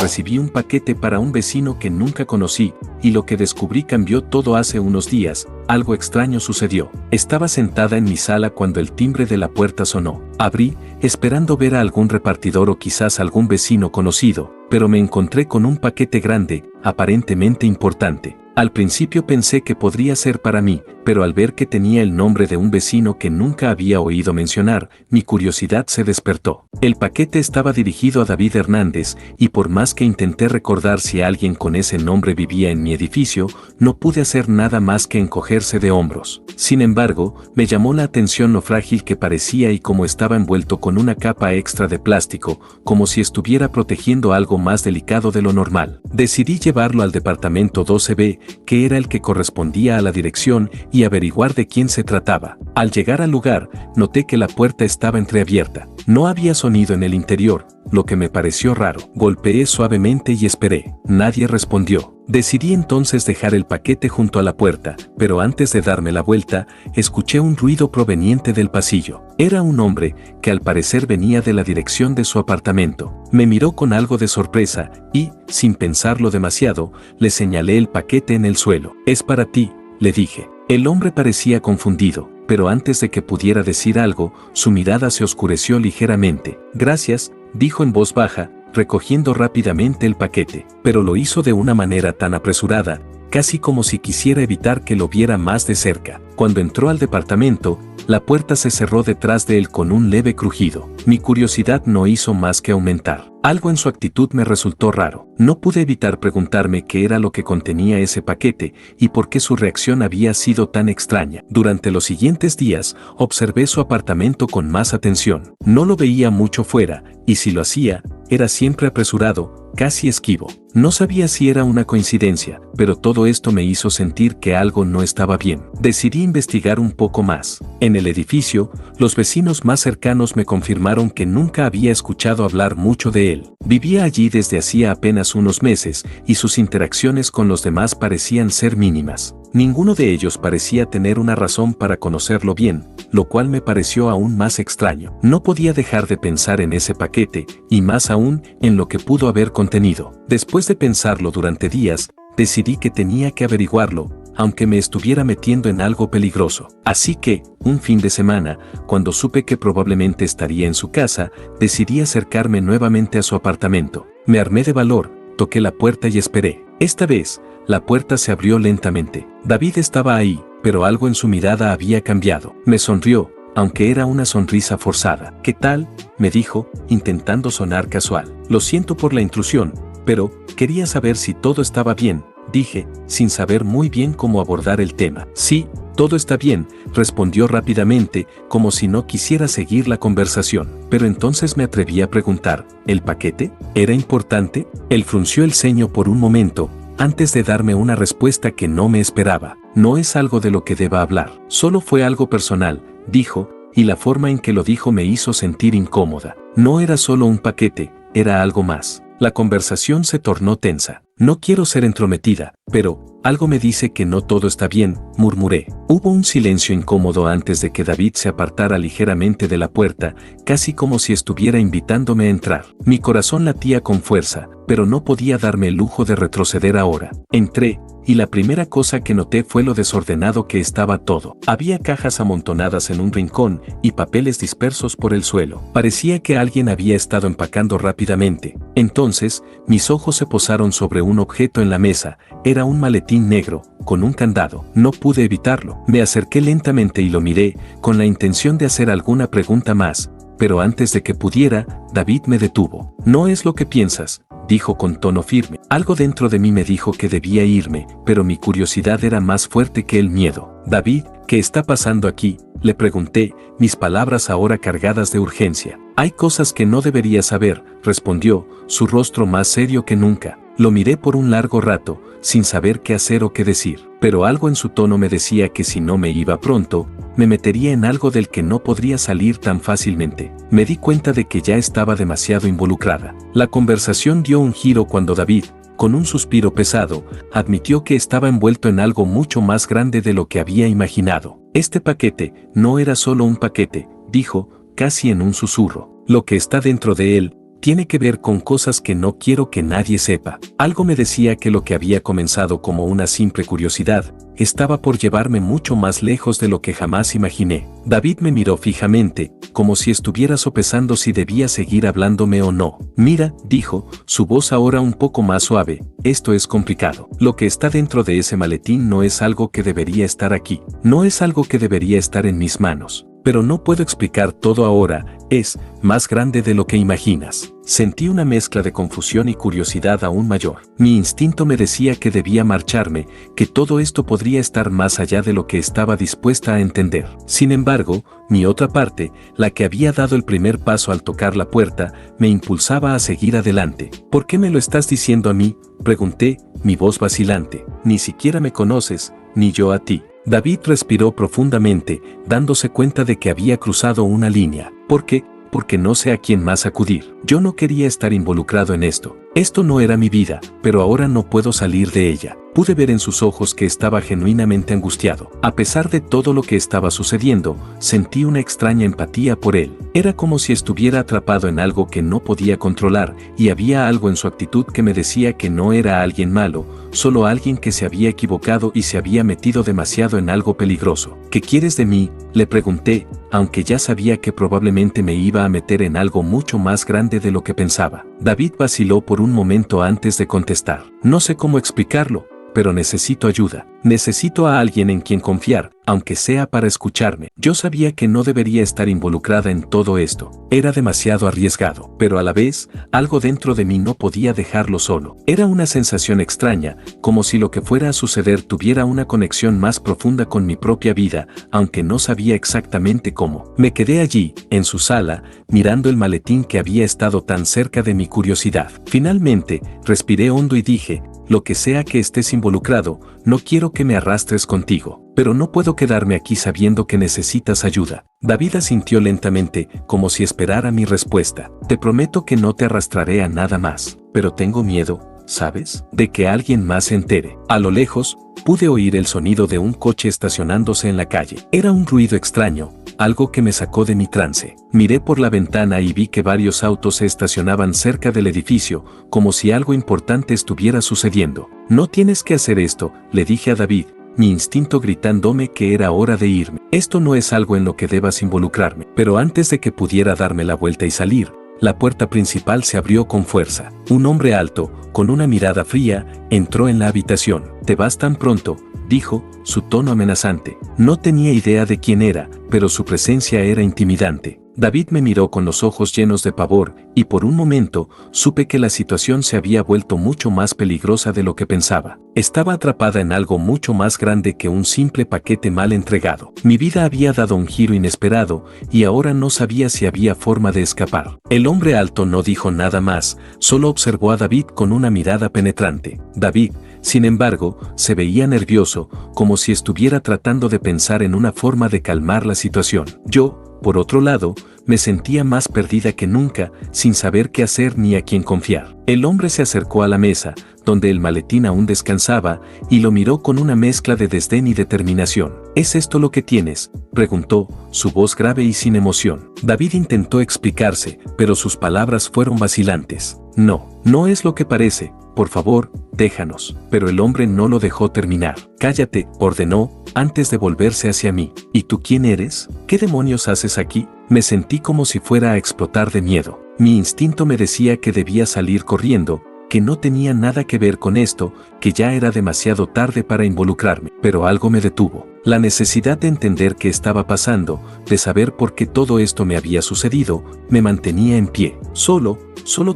recibí un paquete para un vecino que nunca conocí, y lo que descubrí cambió todo hace unos días. Algo extraño sucedió. Estaba sentada en mi sala cuando el timbre de la puerta sonó. Abrí, esperando ver a algún repartidor o quizás algún vecino conocido, pero me encontré con un paquete grande, aparentemente importante. Al principio pensé que podría ser para mí, pero al ver que tenía el nombre de un vecino que nunca había oído mencionar, mi curiosidad se despertó. El paquete estaba dirigido a David Hernández, y por más que intenté recordar si alguien con ese nombre vivía en mi edificio, no pude hacer nada más que encogerse de hombros. Sin embargo, me llamó la atención lo frágil que parecía y cómo estaba envuelto con una capa extra de plástico, como si estuviera protegiendo algo más delicado de lo normal. Decidí llevarlo al departamento 12B, que era el que correspondía a la dirección, y averiguar de quién se trataba. Al llegar al lugar, noté que la puerta estaba entreabierta. No había sonido en el interior, lo que me pareció raro. Golpeé suavemente y esperé. Nadie respondió. Decidí entonces dejar el paquete junto a la puerta, pero antes de darme la vuelta, escuché un ruido proveniente del pasillo. Era un hombre, que al parecer venía de la dirección de su apartamento. Me miró con algo de sorpresa y, sin pensarlo demasiado, le señalé el paquete en el suelo. «Es para ti», le dije. El hombre parecía confundido, pero antes de que pudiera decir algo, su mirada se oscureció ligeramente. «Gracias», dijo en voz baja, recogiendo rápidamente el paquete, pero lo hizo de una manera tan apresurada, casi como si quisiera evitar que lo viera más de cerca. Cuando entró al departamento, la puerta se cerró detrás de él con un leve crujido. Mi curiosidad no hizo más que aumentar. Algo en su actitud me resultó raro. No pude evitar preguntarme qué era lo que contenía ese paquete y por qué su reacción había sido tan extraña. Durante los siguientes días, observé su apartamento con más atención. No lo veía mucho fuera, y si lo hacía, era siempre apresurado, casi esquivo. No sabía si era una coincidencia, pero todo esto me hizo sentir que algo no estaba bien. Decidí investigar un poco más. En el edificio, los vecinos más cercanos me confirmaron que nunca había escuchado hablar mucho de él. Vivía allí desde hacía apenas unos meses, y sus interacciones con los demás parecían ser mínimas. Ninguno de ellos parecía tener una razón para conocerlo bien, lo cual me pareció aún más extraño. No podía dejar de pensar en ese paquete, y más aún en lo que pudo haber contenido. Después de pensarlo durante días, decidí que tenía que averiguarlo, aunque me estuviera metiendo en algo peligroso. Así que, un fin de semana, cuando supe que probablemente estaría en su casa, decidí acercarme nuevamente a su apartamento. Me armé de valor, toqué la puerta y esperé. Esta vez, la puerta se abrió lentamente. David estaba ahí, pero algo en su mirada había cambiado. Me sonrió, aunque era una sonrisa forzada. «¿Qué tal?», me dijo, intentando sonar casual. «Lo siento por la intrusión, pero quería saber si todo estaba bien», dije, sin saber muy bien cómo abordar el tema. «Sí, todo está bien», respondió rápidamente, como si no quisiera seguir la conversación. Pero entonces me atreví a preguntar, ¿el paquete era importante? Él frunció el ceño por un momento, antes de darme una respuesta que no me esperaba. «No es algo de lo que deba hablar. Solo fue algo personal», dijo, y la forma en que lo dijo me hizo sentir incómoda. No era solo un paquete, era algo más. La conversación se tornó tensa. «No quiero ser entrometida, pero algo me dice que no todo está bien», murmuré. Hubo un silencio incómodo antes de que David se apartara ligeramente de la puerta, casi como si estuviera invitándome a entrar. Mi corazón latía con fuerza, pero no podía darme el lujo de retroceder ahora. Entré, y la primera cosa que noté fue lo desordenado que estaba todo. Había cajas amontonadas en un rincón y papeles dispersos por el suelo. Parecía que alguien había estado empacando rápidamente. Entonces, mis ojos se posaron sobre un objeto en la mesa. Era un maletín negro, con un candado. No pude evitarlo. Me acerqué lentamente y lo miré, con la intención de hacer alguna pregunta más, pero antes de que pudiera, David me detuvo. «No es lo que piensas», dijo con tono firme. Algo dentro de mí me dijo que debía irme, pero mi curiosidad era más fuerte que el miedo. «David, ¿qué está pasando aquí?», le pregunté, mis palabras ahora cargadas de urgencia. «Hay cosas que no deberías saber», respondió, su rostro más serio que nunca. Lo miré por un largo rato, sin saber qué hacer o qué decir, pero algo en su tono me decía que si no me iba pronto, me metería en algo del que no podría salir tan fácilmente. Me di cuenta de que ya estaba demasiado involucrada. La conversación dio un giro cuando David, con un suspiro pesado, admitió que estaba envuelto en algo mucho más grande de lo que había imaginado. «Este paquete no era solo un paquete», dijo, casi en un susurro. «Lo que está dentro de él tiene que ver con cosas que no quiero que nadie sepa. Algo me decía que lo que había comenzado como una simple curiosidad, estaba por llevarme mucho más lejos de lo que jamás imaginé. David me miró fijamente, como si estuviera sopesando si debía seguir hablándome o no. Mira, dijo, su voz ahora un poco más suave, esto es complicado. Lo que está dentro de ese maletín no es algo que debería estar aquí. No es algo que debería estar en mis manos. Pero no puedo explicar todo ahora, es más grande de lo que imaginas. Sentí una mezcla de confusión y curiosidad aún mayor. Mi instinto me decía que debía marcharme, que todo esto podría estar más allá de lo que estaba dispuesta a entender. Sin embargo, mi otra parte, la que había dado el primer paso al tocar la puerta, me impulsaba a seguir adelante. ¿Por qué me lo estás diciendo a mí?, pregunté, mi voz vacilante. Ni siquiera me conoces, ni yo a ti. David respiró profundamente, dándose cuenta de que había cruzado una línea. ¿Por qué? Porque no sé a quién más acudir. Yo no quería estar involucrado en esto. Esto no era mi vida, pero ahora no puedo salir de ella. Pude ver en sus ojos que estaba genuinamente angustiado. A pesar de todo lo que estaba sucediendo, sentí una extraña empatía por él. Era como si estuviera atrapado en algo que no podía controlar, y había algo en su actitud que me decía que no era alguien malo, solo alguien que se había equivocado y se había metido demasiado en algo peligroso. ¿Qué quieres de mí?, le pregunté, aunque ya sabía que probablemente me iba a meter en algo mucho más grande de lo que pensaba. David vaciló por un momento antes de contestar. No sé cómo explicarlo, pero necesito ayuda. Necesito a alguien en quien confiar, aunque sea para escucharme. Yo sabía que no debería estar involucrada en todo esto. Era demasiado arriesgado, pero a la vez, algo dentro de mí no podía dejarlo solo. Era una sensación extraña, como si lo que fuera a suceder tuviera una conexión más profunda con mi propia vida, aunque no sabía exactamente cómo. Me quedé allí, en su sala, mirando el maletín que había estado tan cerca de mi curiosidad. Finalmente, respiré hondo y dije, lo que sea que estés involucrado, no quiero que me arrastres contigo, pero no puedo quedarme aquí sabiendo que necesitas ayuda. David asintió lentamente, como si esperara mi respuesta. Te prometo que no te arrastraré a nada más, pero tengo miedo, ¿sabes?, de que alguien más se entere. A lo lejos, pude oír el sonido de un coche estacionándose en la calle. Era un ruido extraño, algo que me sacó de mi trance. Miré por la ventana y vi que varios autos se estacionaban cerca del edificio, como si algo importante estuviera sucediendo. No tienes que hacer esto, le dije a David, mi instinto gritándome que era hora de irme. Esto no es algo en lo que debas involucrarme. Pero antes de que pudiera darme la vuelta y salir, la puerta principal se abrió con fuerza. Un hombre alto, con una mirada fría, entró en la habitación. ¿Te vas tan pronto?, dijo, su tono amenazante. No tenía idea de quién era, pero su presencia era intimidante. David me miró con los ojos llenos de pavor, y por un momento, supe que la situación se había vuelto mucho más peligrosa de lo que pensaba. Estaba atrapada en algo mucho más grande que un simple paquete mal entregado. Mi vida había dado un giro inesperado, y ahora no sabía si había forma de escapar. El hombre alto no dijo nada más, solo observó a David con una mirada penetrante. David, sin embargo, se veía nervioso, como si estuviera tratando de pensar en una forma de calmar la situación. Yo, por otro lado, me sentía más perdida que nunca, sin saber qué hacer ni a quién confiar. El hombre se acercó a la mesa, donde el maletín aún descansaba, y lo miró con una mezcla de desdén y determinación. ¿Es esto lo que tienes?, preguntó, su voz grave y sin emoción. David intentó explicarse, pero sus palabras fueron vacilantes. No es lo que parece. Por favor, déjanos. Pero el hombre no lo dejó terminar. Cállate, ordenó, antes de volverse hacia mí. ¿Y tú quién eres? ¿Qué demonios haces aquí? Me sentí como si fuera a explotar de miedo. Mi instinto me decía que debía salir corriendo, que no tenía nada que ver con esto, que ya era demasiado tarde para involucrarme. Pero algo me detuvo. La necesidad de entender qué estaba pasando, de saber por qué todo esto me había sucedido, me mantenía en pie. Solo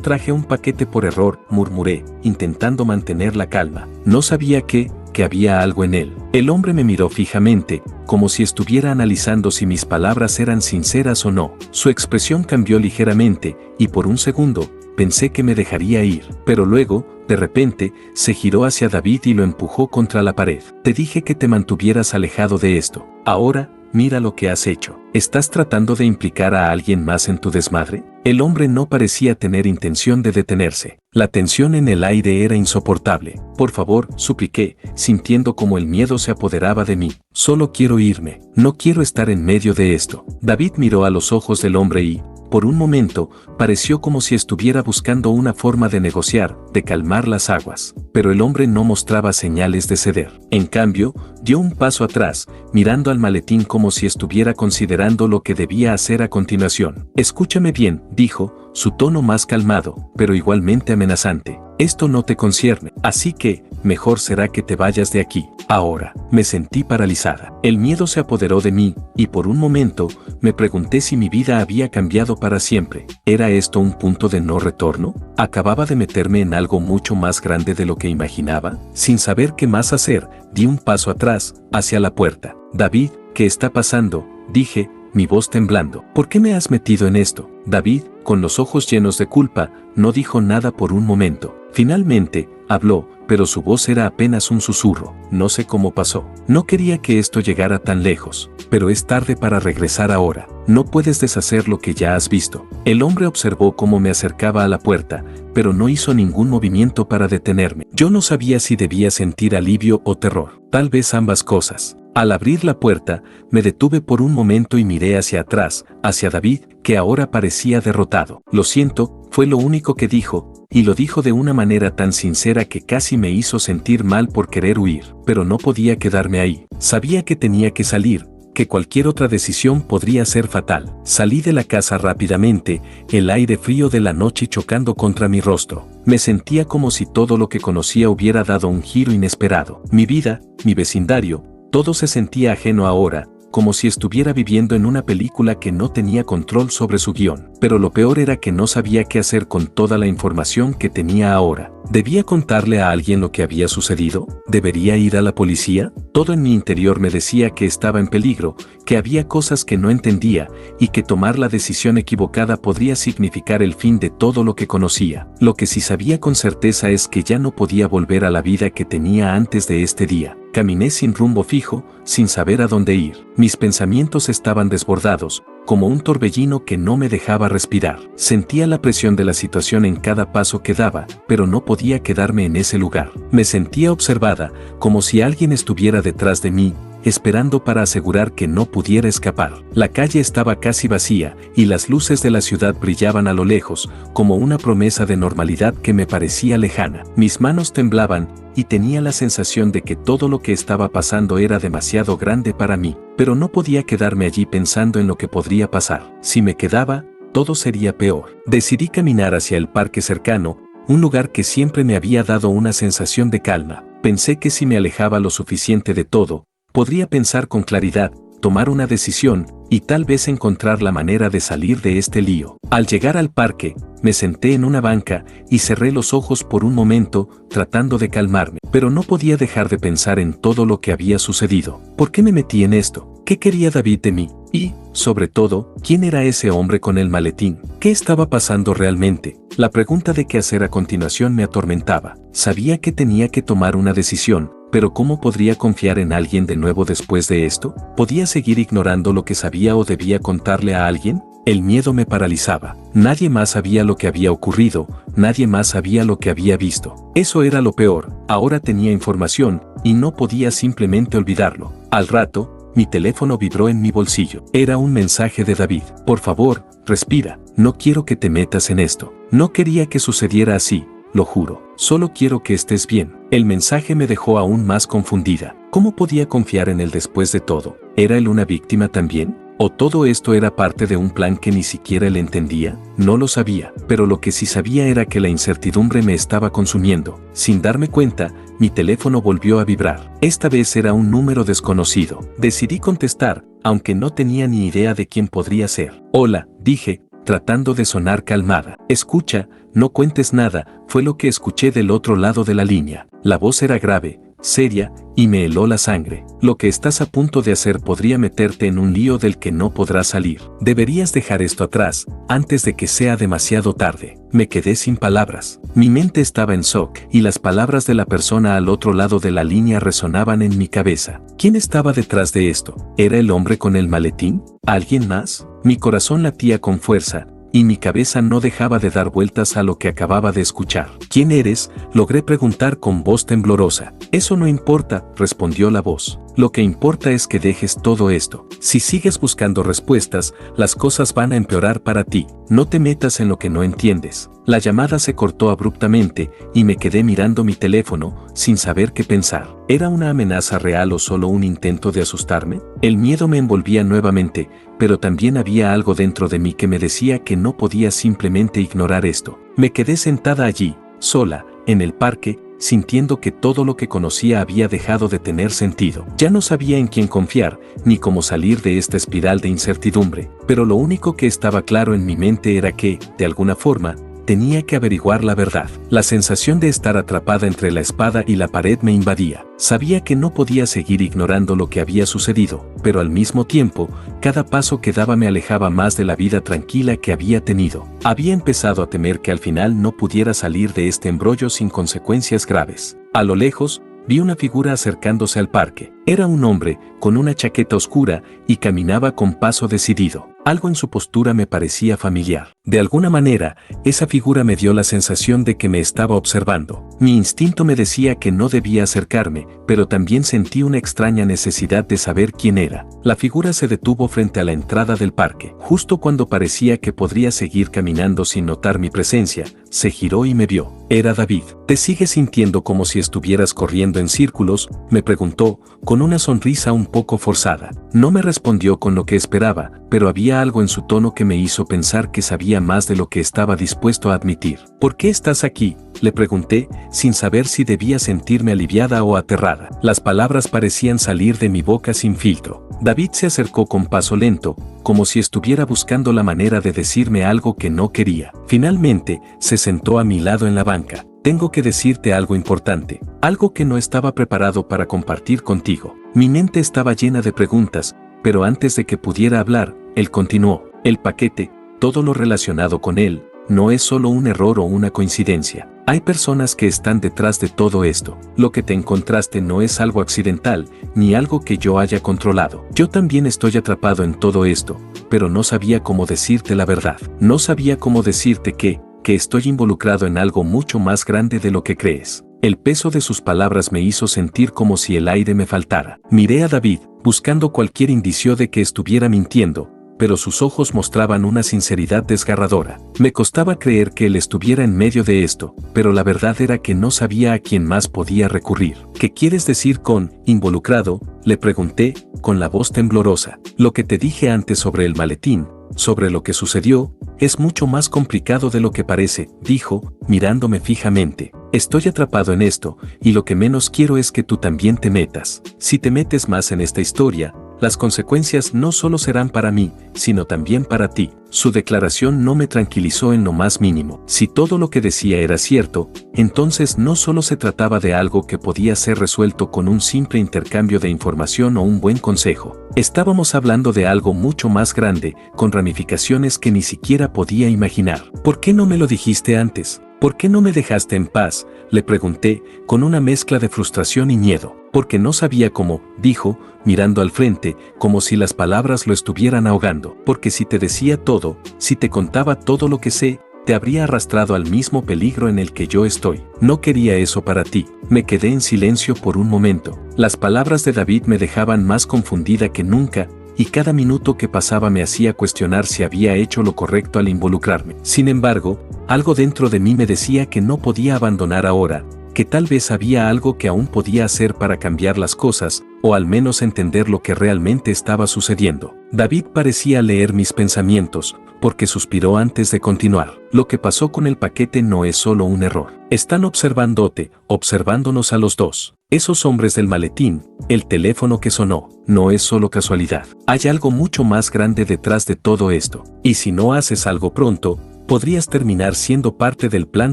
traje un paquete por error, murmuré, intentando mantener la calma. No sabía que había algo en él. El hombre me miró fijamente, como si estuviera analizando si mis palabras eran sinceras o no. Su expresión cambió ligeramente, y por un segundo, pensé que me dejaría ir. Pero luego, de repente, se giró hacia David y lo empujó contra la pared. Te dije que te mantuvieras alejado de esto. Ahora, mira lo que has hecho. ¿Estás tratando de implicar a alguien más en tu desmadre? El hombre no parecía tener intención de detenerse. La tensión en el aire era insoportable. Por favor, supliqué, sintiendo como el miedo se apoderaba de mí. Solo quiero irme. No quiero estar en medio de esto. David miró a los ojos del hombre y, Por un momento, pareció como si estuviera buscando una forma de negociar, de calmar las aguas. Pero el hombre no mostraba señales de ceder. En cambio, dio un paso atrás, mirando al maletín como si estuviera considerando lo que debía hacer a continuación. Escúchame bien, dijo, su tono más calmado, pero igualmente amenazante. Esto no te concierne, así que, mejor será que te vayas de aquí. Ahora, me sentí paralizada. El miedo se apoderó de mí, y por un momento, me pregunté si mi vida había cambiado para siempre. ¿Era esto un punto de no retorno? ¿Acababa de meterme en algo mucho más grande de lo que imaginaba? Sin saber qué más hacer, di un paso atrás, hacia la puerta. David, ¿qué está pasando?, dije, mi voz temblando. ¿Por qué me has metido en esto? David, con los ojos llenos de culpa, no dijo nada por un momento. Finalmente, habló, pero su voz era apenas un susurro. No sé cómo pasó. No quería que esto llegara tan lejos, pero es tarde para regresar ahora. No puedes deshacer lo que ya has visto. El hombre observó cómo me acercaba a la puerta, pero no hizo ningún movimiento para detenerme. Yo no sabía si debía sentir alivio o terror. Tal vez ambas cosas. Al abrir la puerta, me detuve por un momento y miré hacia atrás, hacia David, que ahora parecía derrotado. Lo siento, fue lo único que dijo, y lo dijo de una manera tan sincera que casi me hizo sentir mal por querer huir. Pero no podía quedarme ahí. Sabía que tenía que salir, que cualquier otra decisión podría ser fatal. Salí de la casa rápidamente, el aire frío de la noche chocando contra mi rostro. Me sentía como si todo lo que conocía hubiera dado un giro inesperado. Mi vida, mi vecindario, todo se sentía ajeno ahora, como si estuviera viviendo en una película que no tenía control sobre su guión. Pero lo peor era que no sabía qué hacer con toda la información que tenía ahora. ¿Debía contarle a alguien lo que había sucedido? ¿Debería ir a la policía? Todo en mi interior me decía que estaba en peligro, que había cosas que no entendía, y que tomar la decisión equivocada podría significar el fin de todo lo que conocía. Lo que sí sabía con certeza es que ya no podía volver a la vida que tenía antes de este día. Caminé sin rumbo fijo, sin saber a dónde ir. Mis pensamientos estaban desbordados, como un torbellino que no me dejaba respirar. Sentía la presión de la situación en cada paso que daba, pero no podía quedarme en ese lugar. Me sentía observada, como si alguien estuviera detrás de mí, esperando para asegurar que no pudiera escapar. La calle estaba casi vacía, y las luces de la ciudad brillaban a lo lejos, como una promesa de normalidad que me parecía lejana. Mis manos temblaban, y tenía la sensación de que todo lo que estaba pasando era demasiado grande para mí, pero no podía quedarme allí pensando en lo que podría pasar. Si me quedaba, todo sería peor. Decidí caminar hacia el parque cercano, un lugar que siempre me había dado una sensación de calma. Pensé que si me alejaba lo suficiente de todo, podría pensar con claridad, tomar una decisión, y tal vez encontrar la manera de salir de este lío. Al llegar al parque, me senté en una banca y cerré los ojos por un momento, tratando de calmarme, pero no podía dejar de pensar en todo lo que había sucedido. ¿Por qué me metí en esto? ¿Qué quería David de mí? Y, sobre todo, ¿quién era ese hombre con el maletín? ¿Qué estaba pasando realmente? La pregunta de qué hacer a continuación me atormentaba. Sabía que tenía que tomar una decisión, pero ¿cómo podría confiar en alguien de nuevo después de esto? ¿Podía seguir ignorando lo que sabía o debía contarle a alguien? El miedo me paralizaba. Nadie más sabía lo que había ocurrido, nadie más sabía lo que había visto. Eso era lo peor. Ahora tenía información, y no podía simplemente olvidarlo. Al rato, mi teléfono vibró en mi bolsillo. Era un mensaje de David. Por favor, respira. No quiero que te metas en esto. No quería que sucediera así, lo juro. Solo quiero que estés bien. El mensaje me dejó aún más confundida. ¿Cómo podía confiar en él después de todo? ¿Era él una víctima también? ¿O todo esto era parte de un plan que ni siquiera él entendía? No lo sabía, pero lo que sí sabía era que la incertidumbre me estaba consumiendo. Sin darme cuenta, mi teléfono volvió a vibrar. Esta vez era un número desconocido. Decidí contestar, aunque no tenía ni idea de quién podría ser. Hola, dije, tratando de sonar calmada. Escucha, no cuentes nada, fue lo que escuché del otro lado de la línea. La voz era grave, seria, y me heló la sangre. Lo que estás a punto de hacer podría meterte en un lío del que no podrás salir. Deberías dejar esto atrás, antes de que sea demasiado tarde. Me quedé sin palabras. Mi mente estaba en shock, y las palabras de la persona al otro lado de la línea resonaban en mi cabeza. ¿Quién estaba detrás de esto? ¿Era el hombre con el maletín? ¿Alguien más? Mi corazón latía con fuerza, y mi cabeza no dejaba de dar vueltas a lo que acababa de escuchar. ¿Quién eres?, logré preguntar con voz temblorosa. Eso no importa, respondió la voz. Lo que importa es que dejes todo esto. Si sigues buscando respuestas, las cosas van a empeorar para ti. No te metas en lo que no entiendes. La llamada se cortó abruptamente y me quedé mirando mi teléfono, sin saber qué pensar. ¿Era una amenaza real o solo un intento de asustarme? El miedo me envolvía nuevamente, pero también había algo dentro de mí que me decía que no podía simplemente ignorar esto. Me quedé sentada allí, sola, en el parque, sintiendo que todo lo que conocía había dejado de tener sentido. Ya no sabía en quién confiar, ni cómo salir de esta espiral de incertidumbre, pero lo único que estaba claro en mi mente era que, de alguna forma, tenía que averiguar la verdad. La sensación de estar atrapada entre la espada y la pared me invadía. Sabía que no podía seguir ignorando lo que había sucedido, pero al mismo tiempo, cada paso que daba me alejaba más de la vida tranquila que había tenido. Había empezado a temer que al final no pudiera salir de este embrollo sin consecuencias graves. A lo lejos, vi una figura acercándose al parque. Era un hombre, con una chaqueta oscura, y caminaba con paso decidido. Algo en su postura me parecía familiar. De alguna manera, esa figura me dio la sensación de que me estaba observando. Mi instinto me decía que no debía acercarme, pero también sentí una extraña necesidad de saber quién era. La figura se detuvo frente a la entrada del parque. Justo cuando parecía que podría seguir caminando sin notar mi presencia, se giró y me vio. Era David. ¿Te sigues sintiendo como si estuvieras corriendo en círculos?, me preguntó, con una sonrisa un poco forzada. No me respondió con lo que esperaba, pero había algo en su tono que me hizo pensar que sabía más de lo que estaba dispuesto a admitir. ¿Por qué estás aquí?, le pregunté, sin saber si debía sentirme aliviada o aterrada. Las palabras parecían salir de mi boca sin filtro. David se acercó con paso lento, como si estuviera buscando la manera de decirme algo que no quería. Finalmente, se sentó a mi lado en la banca. Tengo que decirte algo importante, algo que no estaba preparado para compartir contigo. Mi mente estaba llena de preguntas, pero antes de que pudiera hablar, él continuó. El paquete, todo lo relacionado con él, no es solo un error o una coincidencia. Hay personas que están detrás de todo esto. Lo que te encontraste no es algo accidental, ni algo que yo haya controlado. Yo también estoy atrapado en todo esto, pero no sabía cómo decirte la verdad. No sabía cómo decirte que estoy involucrado en algo mucho más grande de lo que crees. El peso de sus palabras me hizo sentir como si el aire me faltara. Miré a David, buscando cualquier indicio de que estuviera mintiendo, pero sus ojos mostraban una sinceridad desgarradora. Me costaba creer que él estuviera en medio de esto, pero la verdad era que no sabía a quién más podía recurrir. ¿Qué quieres decir con involucrado?, le pregunté, con la voz temblorosa. Lo que te dije antes sobre el maletín, sobre lo que sucedió, es mucho más complicado de lo que parece, dijo, mirándome fijamente. Estoy atrapado en esto, y lo que menos quiero es que tú también te metas. Si te metes más en esta historia, las consecuencias no solo serán para mí, sino también para ti. Su declaración no me tranquilizó en lo más mínimo. Si todo lo que decía era cierto, entonces no solo se trataba de algo que podía ser resuelto con un simple intercambio de información o un buen consejo. Estábamos hablando de algo mucho más grande, con ramificaciones que ni siquiera podía imaginar. ¿Por qué no me lo dijiste antes? ¿Por qué no me dejaste en paz?, le pregunté, con una mezcla de frustración y miedo. Porque no sabía cómo, dijo, mirando al frente, como si las palabras lo estuvieran ahogando. Porque si te decía todo, si te contaba todo lo que sé, te habría arrastrado al mismo peligro en el que yo estoy. No quería eso para ti. Me quedé en silencio por un momento. Las palabras de David me dejaban más confundida que nunca, y cada minuto que pasaba me hacía cuestionar si había hecho lo correcto al involucrarme. Sin embargo, algo dentro de mí me decía que no podía abandonar ahora, que tal vez había algo que aún podía hacer para cambiar las cosas, o al menos entender lo que realmente estaba sucediendo. David parecía leer mis pensamientos, porque suspiró antes de continuar. Lo que pasó con el paquete no es solo un error. Están observándote, observándonos a los dos. Esos hombres del maletín, el teléfono que sonó, no es solo casualidad. Hay algo mucho más grande detrás de todo esto. Y si no haces algo pronto, podrías terminar siendo parte del plan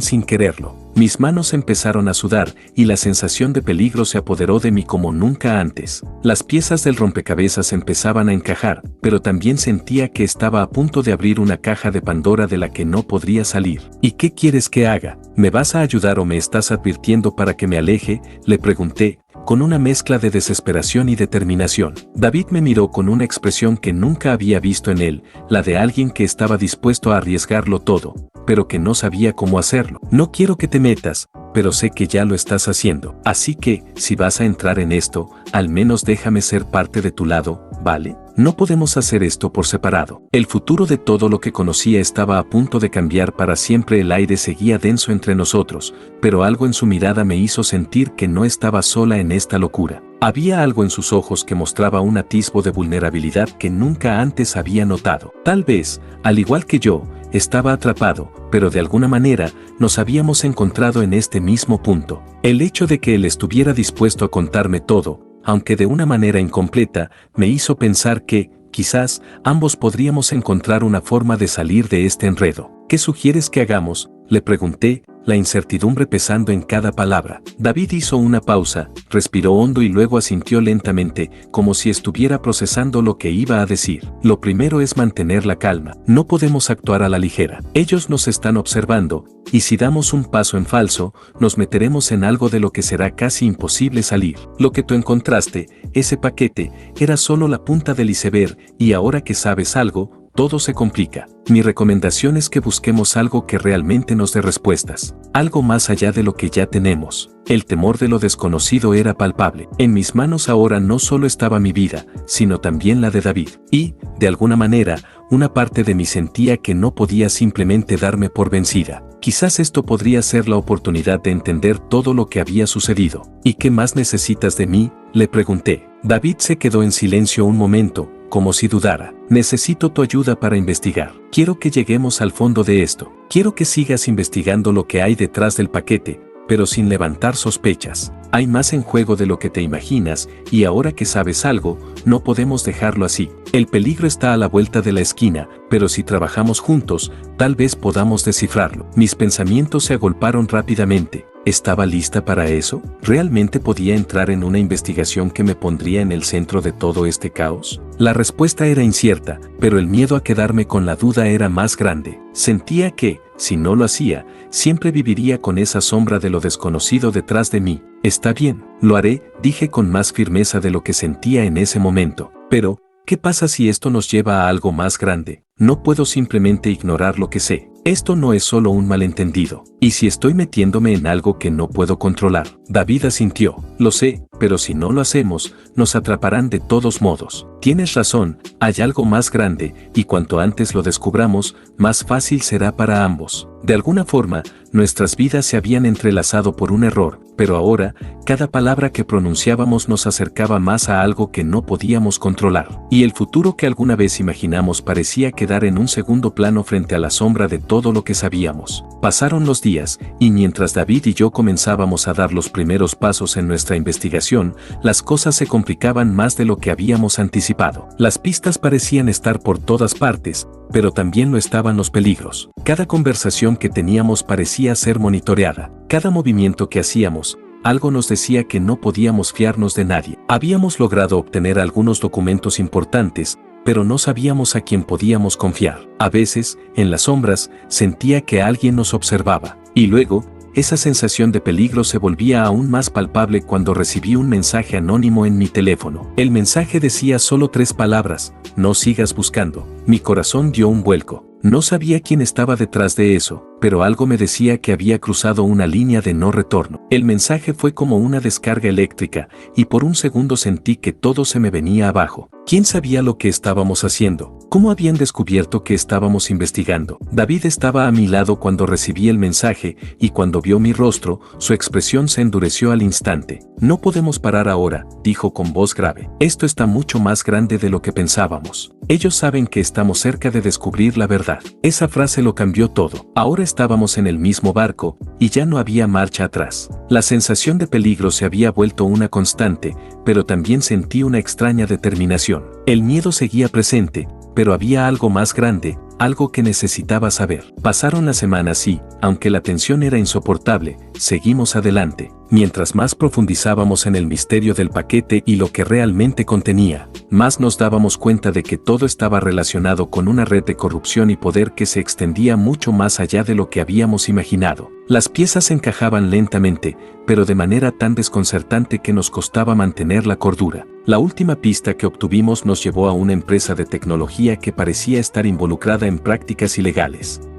sin quererlo. Mis manos empezaron a sudar y la sensación de peligro se apoderó de mí como nunca antes. Las piezas del rompecabezas empezaban a encajar, pero también sentía que estaba a punto de abrir una caja de Pandora de la que no podría salir. ¿Y qué quieres que haga? ¿Me vas a ayudar o me estás advirtiendo para que me aleje?, le pregunté, con una mezcla de desesperación y determinación. David me miró con una expresión que nunca había visto en él, la de alguien que estaba dispuesto a arriesgarlo todo, pero que no sabía cómo hacerlo. No quiero que te metas, pero sé que ya lo estás haciendo. Así que, si vas a entrar en esto, al menos déjame ser parte de tu lado, ¿vale? No podemos hacer esto por separado. El futuro de todo lo que conocía estaba a punto de cambiar para siempre. El aire seguía denso entre nosotros, pero algo en su mirada me hizo sentir que no estaba sola en esta locura. Había algo en sus ojos que mostraba un atisbo de vulnerabilidad que nunca antes había notado. Tal vez, al igual que yo, estaba atrapado, pero de alguna manera nos habíamos encontrado en este mismo punto. El hecho de que él estuviera dispuesto a contarme todo, aunque de una manera incompleta, me hizo pensar que, quizás, ambos podríamos encontrar una forma de salir de este enredo. ¿Qué sugieres que hagamos?, le pregunté, la incertidumbre pesando en cada palabra. David hizo una pausa, respiró hondo y luego asintió lentamente, como si estuviera procesando lo que iba a decir. Lo primero es mantener la calma. No podemos actuar a la ligera. Ellos nos están observando, y si damos un paso en falso, nos meteremos en algo de lo que será casi imposible salir. Lo que tú encontraste, ese paquete, era solo la punta del iceberg, y ahora que sabes algo, todo se complica. Mi recomendación es que busquemos algo que realmente nos dé respuestas, algo más allá de lo que ya tenemos. El temor de lo desconocido era palpable. En mis manos ahora no solo estaba mi vida, sino también la de David. Y, de alguna manera, una parte de mí sentía que no podía simplemente darme por vencida. Quizás esto podría ser la oportunidad de entender todo lo que había sucedido. ¿Y qué más necesitas de mí?, le pregunté. David se quedó en silencio un momento, como si dudara. Necesito tu ayuda para investigar. Quiero que lleguemos al fondo de esto. Quiero que sigas investigando lo que hay detrás del paquete, pero sin levantar sospechas. Hay más en juego de lo que te imaginas, y ahora que sabes algo, no podemos dejarlo así. El peligro está a la vuelta de la esquina, pero si trabajamos juntos, tal vez podamos descifrarlo. Mis pensamientos se agolparon rápidamente. ¿Estaba lista para eso? ¿Realmente podía entrar en una investigación que me pondría en el centro de todo este caos? La respuesta era incierta, pero el miedo a quedarme con la duda era más grande. Sentía que, si no lo hacía, siempre viviría con esa sombra de lo desconocido detrás de mí. Está bien, lo haré, dije con más firmeza de lo que sentía en ese momento. Pero, ¿qué pasa si esto nos lleva a algo más grande? No puedo simplemente ignorar lo que sé. Esto no es solo un malentendido. ¿Y si estoy metiéndome en algo que no puedo controlar? David asintió. Lo sé, pero si no lo hacemos, nos atraparán de todos modos. Tienes razón, hay algo más grande, y cuanto antes lo descubramos, más fácil será para ambos. De alguna forma, nuestras vidas se habían entrelazado por un error, pero ahora, cada palabra que pronunciábamos nos acercaba más a algo que no podíamos controlar. Y el futuro que alguna vez imaginamos parecía quedar en un segundo plano frente a la sombra de todo lo que sabíamos. Pasaron los días, y mientras David y yo comenzábamos a dar los primeros pasos en nuestra investigación, las cosas se complicaban más de lo que habíamos anticipado. Las pistas parecían estar por todas partes, pero también lo estaban los peligros. Cada conversación que teníamos parecía ser monitoreada. Cada movimiento que hacíamos, algo nos decía que no podíamos fiarnos de nadie. Habíamos logrado obtener algunos documentos importantes, pero no sabíamos a quién podíamos confiar. A veces, en las sombras, sentía que alguien nos observaba. Y luego, esa sensación de peligro se volvía aún más palpable cuando recibí un mensaje anónimo en mi teléfono. El mensaje decía solo 3 palabras: no sigas buscando. Mi corazón dio un vuelco. No sabía quién estaba detrás de eso, pero algo me decía que había cruzado una línea de no retorno. El mensaje fue como una descarga eléctrica, y por un segundo sentí que todo se me venía abajo. ¿Quién sabía lo que estábamos haciendo? ¿Cómo habían descubierto que estábamos investigando? David estaba a mi lado cuando recibí el mensaje, y cuando vio mi rostro, su expresión se endureció al instante. No podemos parar ahora, dijo con voz grave. Esto está mucho más grande de lo que pensábamos. Ellos saben que estamos cerca de descubrir la verdad. Esa frase lo cambió todo. Ahora estábamos en el mismo barco, y ya no había marcha atrás. La sensación de peligro se había vuelto una constante, pero también sentí una extraña determinación. El miedo seguía presente, pero había algo más grande, algo que necesitaba saber. Pasaron las semanas y, aunque la tensión era insoportable, seguimos adelante. Mientras más profundizábamos en el misterio del paquete y lo que realmente contenía, más nos dábamos cuenta de que todo estaba relacionado con una red de corrupción y poder que se extendía mucho más allá de lo que habíamos imaginado. Las piezas encajaban lentamente, pero de manera tan desconcertante que nos costaba mantener la cordura. La última pista que obtuvimos nos llevó a una empresa de tecnología que parecía estar involucrada en prácticas ilegales.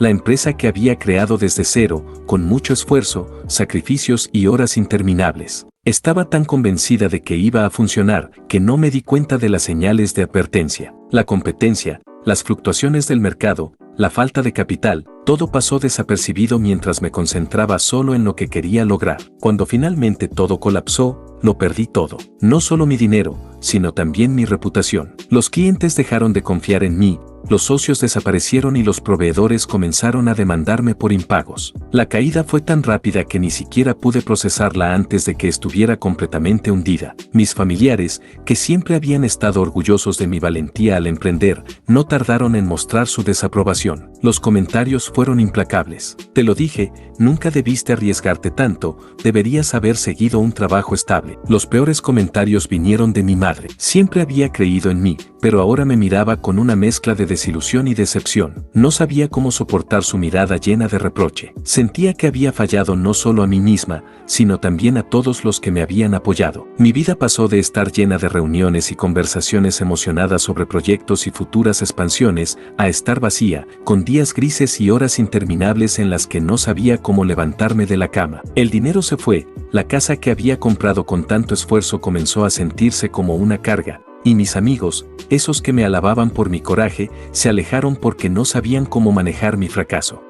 la empresa que había creado desde cero, con mucho esfuerzo, sacrificios y horas interminables. Estaba tan convencida de que iba a funcionar que no me di cuenta de las señales de advertencia. La competencia, las fluctuaciones del mercado, la falta de capital, todo pasó desapercibido mientras me concentraba solo en lo que quería lograr. Cuando finalmente todo colapsó, lo perdí todo. No solo mi dinero, sino también mi reputación. Los clientes dejaron de confiar en mí, los socios desaparecieron y los proveedores comenzaron a demandarme por impagos. La caída fue tan rápida que ni siquiera pude procesarla antes de que estuviera completamente hundida. Mis familiares, que siempre habían estado orgullosos de mi valentía al emprender, no tardaron en mostrar su desaprobación. Los comentarios fueron implacables. Te lo dije, nunca debiste arriesgarte tanto, deberías haber seguido un trabajo estable. Los peores comentarios vinieron de mi madre. Siempre había creído en mí, pero ahora me miraba con una mezcla de desilusión y decepción. No sabía cómo soportar su mirada llena de reproche. Sentía que había fallado no solo a mí misma, sino también a todos los que me habían apoyado. Mi vida pasó de estar llena de reuniones y conversaciones emocionadas sobre proyectos y futuras expansiones, a estar vacía, con días grises y horas interminables en las que no sabía cómo levantarme de la cama. El dinero se fue, la casa que había comprado con tanto esfuerzo comenzó a sentirse como una carga, y mis amigos, esos que me alababan por mi coraje, se alejaron porque no sabían cómo manejar mi fracaso.